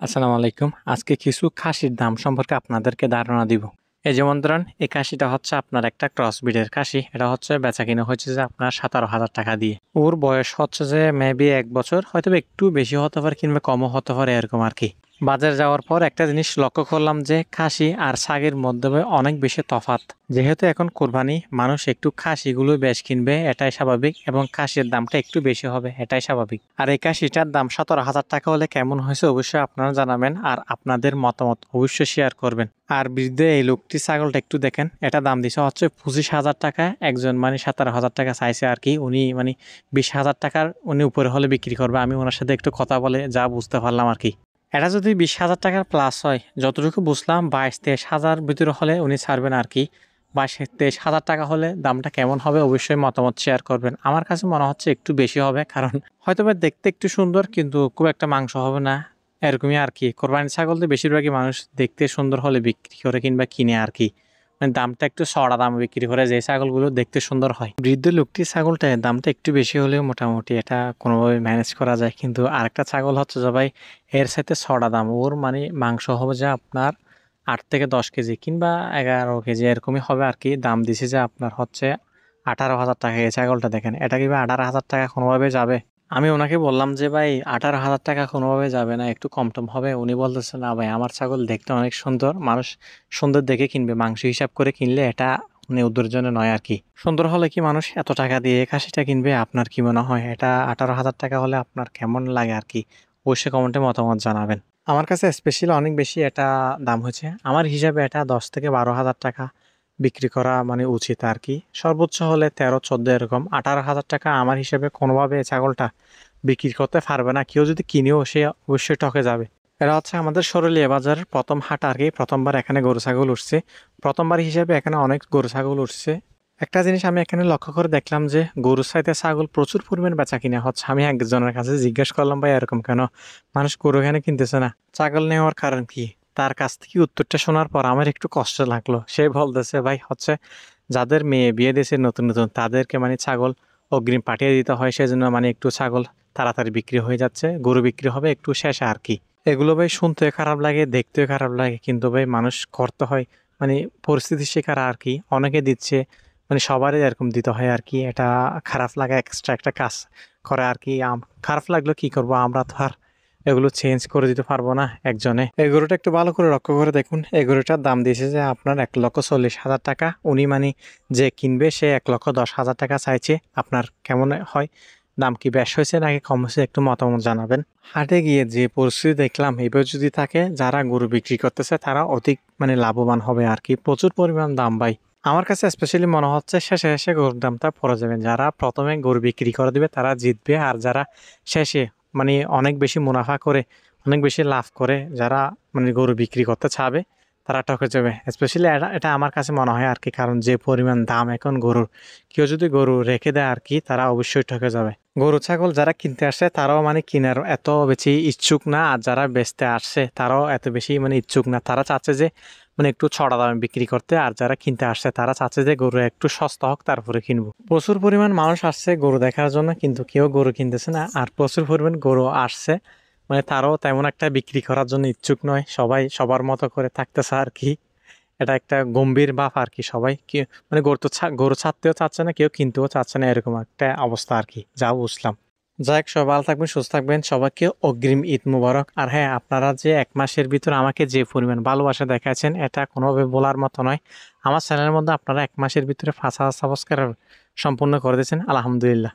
আসসালামু আলাইকুম। আজকে কিছু খাসির দাম সম্পর্কে আপনাদেরকে ধারণা দিব। এই যেমন ধরেন এই খাসিটা হচ্ছে আপনার একটা ক্রস ব্রিডের খাসি। এটা হচ্ছে বেচাকেনা হচ্ছে যে আপনার 17,000 টাকা দিয়ে। ওর বয়স হচ্ছে যে মেবি 1 বছর, হয়তো একটু বেশি হতে পারে কিংবা কমও হতে পারে এরকম আরকি। বাজারে যাওয়ার পর একটা জিনিস লক্ষ্য করলাম যে খাসি আর ছাগের মধ্যে অনেক বেশি তফাৎ। যেহেতু এখন কোরবানি, মানুষ একটু খাসিগুলো বেশ কিনবে, এটাই স্বাভাবিক, এবং খাসির দামটা একটু বেশি হবে, এটাই স্বাভাবিক। আর এই খাসিটার দাম 17,000 টাকা হলে কেমন হয়েছে অবশ্যই আপনারা জানাবেন, আর আপনাদের মতামত অবশ্যই শেয়ার করবেন। আর বৃদ্ধ এই লোকটি ছাগলটা একটু দেখেন, এটা দাম দিছে হচ্ছে 25,000 টাকা। একজন 17,000 টাকা চাইছে আর কি। উনি 20,000 টাকার উনি উপরে হলে বিক্রি করবে। আমি ওনার সাথে একটু কথা বলে যা বুঝতে পারলাম আর কি। এটা যদি 20,000 টাকার প্লাস হয়, যতটুকু বুঝলাম 22-23,000 ভিতরে হলে উনি ছাড়বেন আর কি। 22-23,000 টাকা হলে দামটা কেমন হবে অবশ্যই মতামত শেয়ার করবেন। আমার কাছে মনে হচ্ছে একটু বেশি হবে, কারণ হয়তো দেখতে একটু সুন্দর কিন্তু খুব একটা মাংস হবে না, এরকমই আর কি। কোরবানির ছাগল তো বেশিরভাগই মানুষ দেখতে সুন্দর হলে বিক্রি করে কিংবা কিনে আর কি। দামটা একটু চড়া দামে বিক্রি করে, যে ছাগলগুলো দেখতে সুন্দর হয়। বৃদ্ধ লোকটি ছাগলটা দামটা একটু বেশি হলেও মোটামুটি এটা কোনোভাবে ম্যানেজ করা যায়। কিন্তু আরেকটা ছাগল হচ্ছে যে ভাই এর সাথে চড়া দাম। ওর মাংস হবে যে আপনার 8 থেকে 10 কেজি কিংবা 11 কেজি এরকমই হবে আর কি। দাম দিছে যে আপনার হচ্ছে 18,000 টাকা। এই ছাগলটা দেখেন, এটা কি ভাই 18,000 টাকা কোনোভাবে যাবে? আমি ওনাকে বললাম যে ভাই 18,000 টাকা কোনোভাবে যাবে না, একটু কম টম হবে। উনি বলতেছে না ভাই, আমার ছাগল দেখতে অনেক সুন্দর, মানুষ সুন্দর দেখে কিনবে, মাংস হিসাব করে কিনলে এটা ওদের জন্য নয় আর কি। সুন্দর হলে কি মানুষ এত টাকা দিয়ে খাসিটা কিনবে? আপনার কি মনে হয় এটা 18,000 টাকা হলে আপনার কেমন লাগে আর কি? অবশ্যই কমেন্টে মতামত জানাবেন। আমার কাছে স্পেশালি অনেক বেশি এটা দাম হয়েছে। আমার হিসাবে এটা 10 থেকে 12,000 টাকা বিক্রি করা উচিত আর কি। সর্বোচ্চ হলে 13-14 এরকম। 18,000 টাকা আমার হিসেবে কোনোভাবে এই ছাগলটা বিক্রি করতে পারবে না। কেউ যদি কিনেও সে অবশ্যই ঠকে যাবে। এটা হচ্ছে আমাদের সরুলিয়া বাজারের প্রথম হাট আর কি। প্রথমবার এখানে গরু ছাগল উঠছে। প্রথমবার হিসেবে এখানে অনেক গরু ছাগল উঠছে। একটা জিনিস আমি এখানে লক্ষ্য করে দেখলাম যে গরুর চাইতে ছাগল প্রচুর পরিমাণ বেচা কিনা হচ্ছে। আমি একজনের কাছে জিজ্ঞেস করলাম, ভাই এরকম কেন? মানুষ গরু এখানে কিনতেছে না, ছাগল নেওয়ার কারণ কি? তার কাছ থেকে উত্তরটা শোনার পর আমার একটু কষ্ট লাগলো। সে বলতেছে ভাই হচ্ছে যাদের মেয়ে বিয়ে দিয়েছে নতুন নতুন, তাদেরকে ছাগল অগ্রিম পাঠিয়ে দিতে হয়, সেজন্য একটু ছাগল তাড়াতাড়ি বিক্রি হয়ে যাচ্ছে। গরু বিক্রি হবে একটু শেষে আর কি। এগুলো ভাই শুনতে খারাপ লাগে, দেখতেও খারাপ লাগে, কিন্তু ভাই মানুষ করতে হয়, মানে পরিস্থিতির শিকার আর কি। অনেকে দিচ্ছে, সবারই এরকম দিতে হয় আর কি। এটা খারাপ লাগা এক্সট্রা একটা কাজ করে আর কি। খারাপ লাগলো কি করব, আমরা তো আর এগুলো চেঞ্জ করে দিতে পারবো না একজনে। এই গরুটা একটু ভালো করে লক্ষ্য করে দেখুন। এই গরুটার দাম দিয়েছে যে আপনার 1,40,000 টাকা। উনি যে কিনবে সে 1,10,000 টাকা চাইছে। আপনার কেমন হয়? দাম কি বেশ হয়েছে নাকি কম হয়েছে একটু মতামত জানাবেন। হাটে গিয়ে যে পরিস্থিতি দেখলাম, এবার যদি থাকে যারা গরু বিক্রি করতেছে তারা অধিক লাভবান হবে আর কি। প্রচুর পরিমাণ দাম ভাই। আমার কাছে স্পেশালি মনে হচ্ছে শেষে শেষে গরুর দামটা পড়ে যাবে। যারা প্রথমে গরু বিক্রি করে দিবে তারা জিতবে, আর যারা শেষে অনেক বেশি মুনাফা করে, অনেক বেশি লাভ করে, যারা গরু বিক্রি করতে চাবে তারা ঠকে যাবে। স্পেশালি এটা আমার কাছে মনে হয় আর কি। কারণ যে পরিমাণ দাম এখন গরুর, কেউ যদি গরু রেখে দেয় আর কি, তারা অবশ্যই ঠকে যাবে। গরু ছাগল যারা কিনতে আসছে তারাও কেনার এত বেশি ইচ্ছুক না, আর যারা বেচতে আসছে তারাও এত বেশি ইচ্ছুক না। তারা চাচ্ছে যে একটু ছড়া দামে বিক্রি করতে, আর যারা কিনতে আসছে তারা চাচ্ছে যে গরু একটু সস্তা হোক তারপরে কিনবো। প্রচুর পরিমাণ মানুষ আসছে গরু দেখার জন্য, কিন্তু কেউ গরু কিনতেছে না। আর প্রচুর পরিমাণ গরু আসছে, তারাও তেমন একটা বিক্রি করার জন্য ইচ্ছুক নয়। সবাই সবার মতো করে থাকতেছে আর কি। এটা একটা গম্ভীর ভাব আর কি। সবাই কি গরু ছাড়তেও চাচ্ছে না, কেউ কিনতেও চাচ্ছে না, এরকম একটা অবস্থা আর কি, যা বুঝলাম। যাই হোক, সবাই ভালো থাকবেন, সুস্থ থাকবেন। সবাইকে অগ্রিম ঈদ মুবারক। আর হ্যাঁ, আপনারা যে 1 মাসের ভিতর আমাকে যে পরিমাণ ভালোবাসা দেখাচ্ছেন, এটা কোনোভাবে বলার মতো নয়। আমার চ্যানেলের মধ্যে আপনারা 1 মাসের ভিতরে 5,000 সাবস্ক্রাইবার সম্পূর্ণ করে দিয়েছেন, আলহামদুলিল্লাহ।